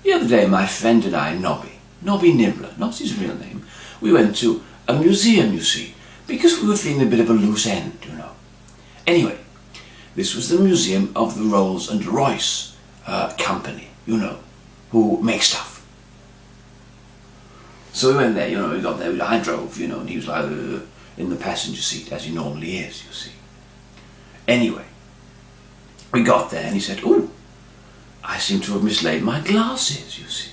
The other day my friend and I, Nobby Nibbler, not his real name, we went to a museum, you see, because we were feeling a bit of a loose end, you know. Anyway, this was the museum of the Rolls and Royce company, you know, who make stuff. So we went there, you know, we got there, I drove, you know, and he was like in the passenger seat, as he normally is, you see. Anyway, we got there and he said, "Oh, I seem to have mislaid my glasses, you see."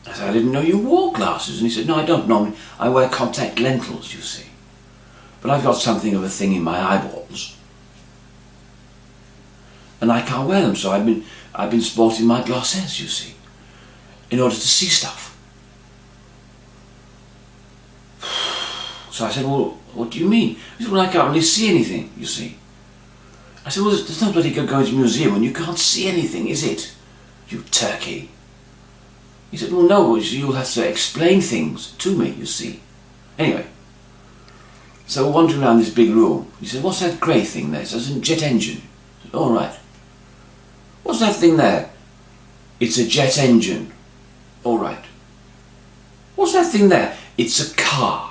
I said, "I didn't know you wore glasses." And he said, "No, I don't normally. I wear contact lenses, you see. But I've got something of a thing in my eyeballs. And I can't wear them, so I've been sporting my glasses, you see, in order to see stuff." So I said, "Well, what do you mean?" He said, "Well, I can't really see anything, you see." I said, "Well, there's no bloody good going to a museum when you can't see anything, is it, you turkey?" He said, "Well, no, you'll have to explain things to me, you see." Anyway, so we're wandering around this big room. He said, "What's that grey thing there?" It says, "A jet engine." I said, "All right." "What's that thing there?" "It's a jet engine." "All right." "What's that thing there?" "It's a car."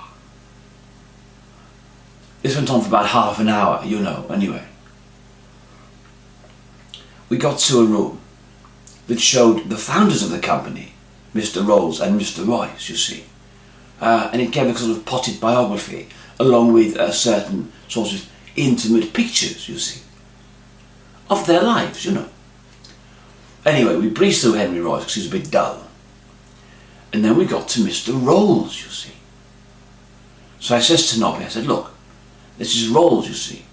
This went on for about half an hour, you know, anyway. We got to a room that showed the founders of the company, Mr. Rolls and Mr. Royce, you see. And it gave a sort of potted biography, along with certain sort of intimate pictures, you see, of their lives, you know. Anyway, we breezed through Henry Royce because he was a bit dull. And then we got to Mr. Rolls, you see. So I says to Nobby, I said, "Look, this is Rolls, you see,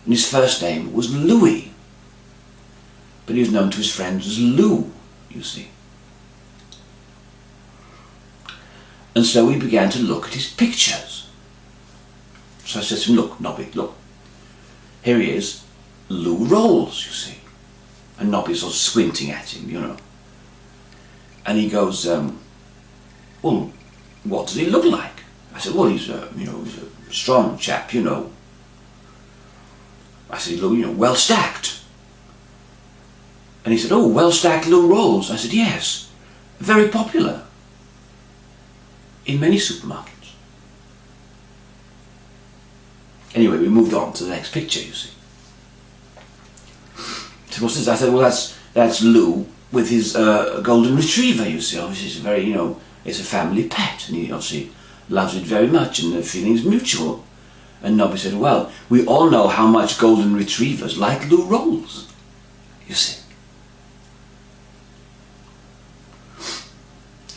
and his first name was Louis, but he was known to his friends as Lou, you see." And so we began to look at his pictures. So I said to him, "Look, Nobby, look, here he is, Lou Rolls, you see." And Nobby's sort of squinting at him, you know. And he goes, "Well, what does he look like?" I said, "Well, he's a strong chap, you know." I said, "Lou, you know, well stacked." And he said, "Oh, well stacked Lou Rolls." I said, "Yes, very popular in many supermarkets." Anyway, we moved on to the next picture, you see. So I said, "Well, that's Lou with his golden retriever, you see. Obviously, it's a very, you know, it's a family pet, and he obviously loves it very much, and the feeling's mutual." And Nobby said, "Well, we all know how much golden retrievers like Lou Rolls, you see."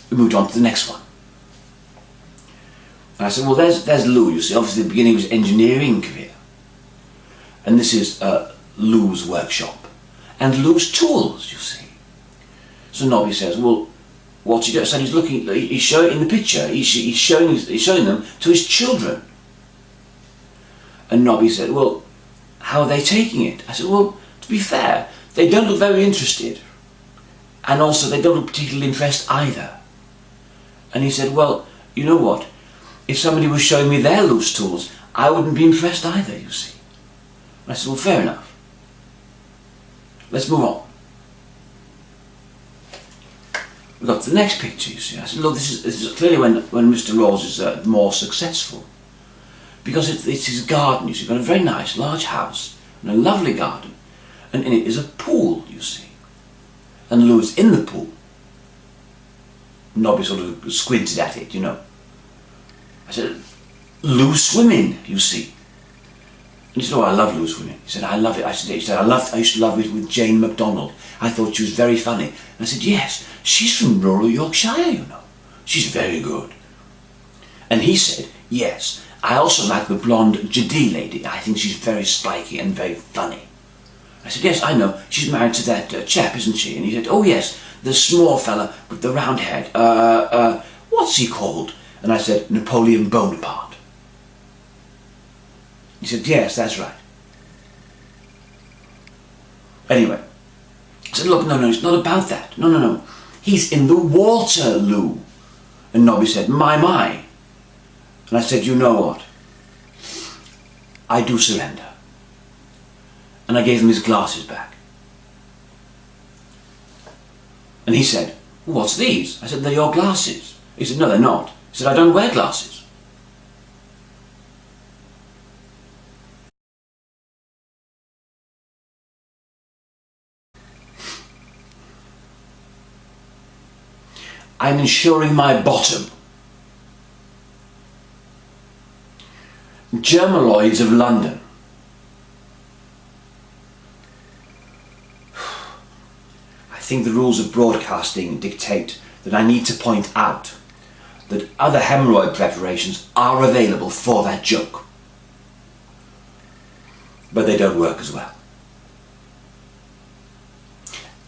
We moved on to the next one. And I said, "Well, there's Lou, you see. Obviously, the beginning of his engineering career. And this is Lou's workshop. And Lou's tools, you see." So Nobby says, "Well, what's he doing?" So he's showing in the picture, he's showing them to his children. And Nobby said, "Well, how are they taking it?" I said, "Well, to be fair, they don't look very interested. And also, they don't look particularly impressed either." And he said, "Well, you know what? If somebody was showing me their loose tools, I wouldn't be impressed either, you see." And I said, "Well, fair enough. Let's move on." We got to the next picture, you see. I said, "Look, this is clearly when Mr. Rolls is more successful. Because it's his garden, you see. He's got a very nice, large house and a lovely garden. And in it is a pool, you see. And Lou is in the pool." Nobby sort of squinted at it, you know. I said, "Lou swimming, you see." And he said, "Oh, I love Lou swimming." He said, "I love it." I said, I used to love it with Jane MacDonald. I thought she was very funny." And I said, "Yes, she's from rural Yorkshire, you know. She's very good." And he said, "Yes, I also like the blonde Jadee lady. I think she's very spiky and very funny." I said, "Yes, I know. She's married to that chap, isn't she?" And he said, "Oh, yes, the small fella with the round head. What's he called?" And I said, "Napoleon Bonaparte." He said, "Yes, that's right." Anyway, I said, "Look, no, it's not about that. No. He's in the water, Lou." And Nobby said, My. And I said, "You know what? I do surrender." And I gave him his glasses back. And he said, "What's these?" I said, "They're your glasses." He said, "No, they're not." He said, "I don't wear glasses." I'm insuring my bottom. Germaloids of London. I think the rules of broadcasting dictate that I need to point out that other hemorrhoid preparations are available for that joke. But they don't work as well.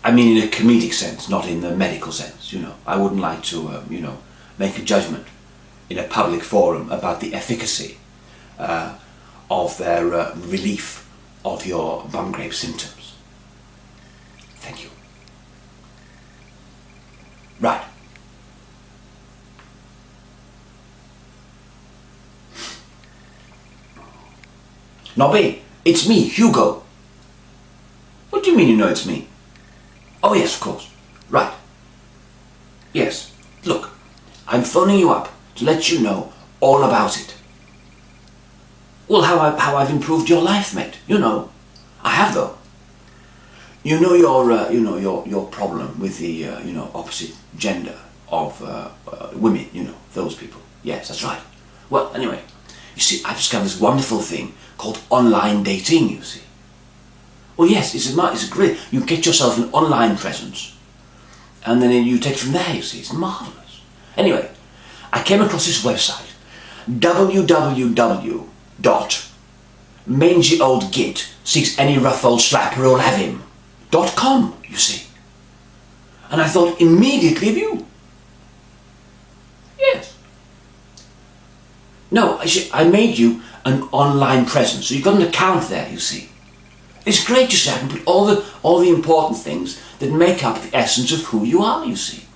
I mean in a comedic sense, not in the medical sense, you know. I wouldn't like to, make a judgment in a public forum about the efficacy of their relief of your bum grape symptoms. Thank you. Right. Nobby, it's me, Hugo. What do you mean you know it's me? Oh yes, of course. Right. Yes. Look, I'm phoning you up to let you know all about it. Well, how I've improved your life, mate. You know, I have though. You know your problem with the opposite gender of women. You know those people. Yes, that's right. Well, anyway, you see, I've discovered this wonderful thing called online dating. You see. Well, yes, it's a great. You get yourself an online presence, and then you take it from there. You see, it's marvelous. Anyway, I came across this website, www.mangy old git seeks any rough old slapper who'll have him. .com, you see. And I thought immediately of you. Yes. No, I made you an online presence, so you've got an account there, you see. It's great, you see, I can put all the important things that make up the essence of who you are, you see.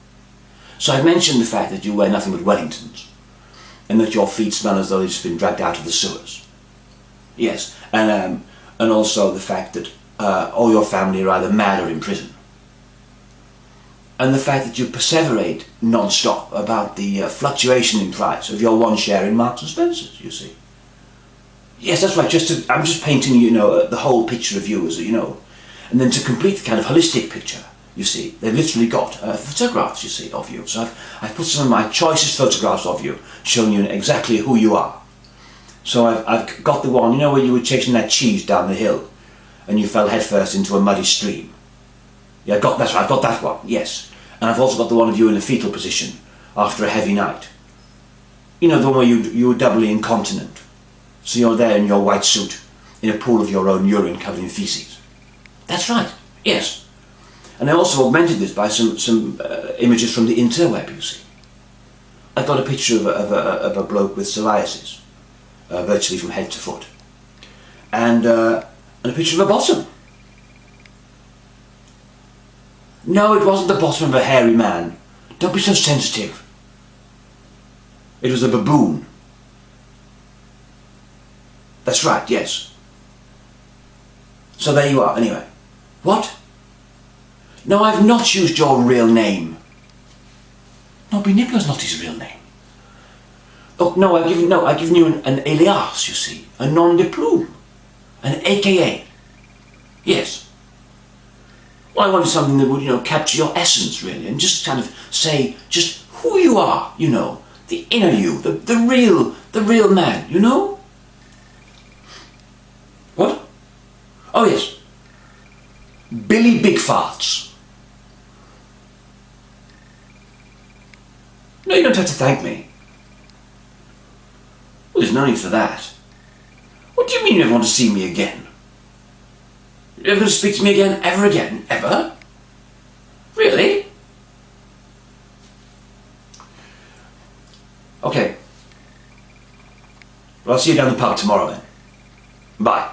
So I mentioned the fact that you wear nothing but Wellingtons, and that your feet smell as though they've just been dragged out of the sewers. Yes, and also the fact that all your family are either mad or in prison. And the fact that you perseverate non-stop about the fluctuation in price of your one share in Marks and Spencer's, you see. Yes, that's right, I'm just painting, the whole picture of you as, and then to complete the kind of holistic picture, you see, they've literally got photographs, you see, of you. So I've put some of my choicest photographs of you, showing you exactly who you are. So I've got the one, where you were chasing that cheese down the hill, and you fell headfirst into a muddy stream. Yeah, that's right, I've got that one, yes. And I've also got the one of you in a fetal position after a heavy night. The one where you were doubly incontinent. So you're there in your white suit, in a pool of your own urine covered in feces. That's right, yes. And I also augmented this by some images from the interweb, you see. I've got a picture of a bloke with psoriasis, virtually from head to foot. And a picture of a bottom. No, it wasn't the bottom of a hairy man. Don't be so sensitive. It was a baboon. That's right, yes. So there you are, anyway. What? No, I've not used your real name. Nobby Nibbler's not his real name. Oh, no, I've given you an alias, you see. A nom de plume. An AKA. Yes. Well, I wanted something that would, capture your essence, really, and just kind of say just who you are, the inner you, the real man, What? Oh, yes. Billy Big Farts. No, you don't have to thank me. Well, there's no need for that. What do you mean you never want to see me again? You're never going to speak to me again, ever again, ever? Really? Okay. Well, I'll see you down the pub tomorrow then. Bye.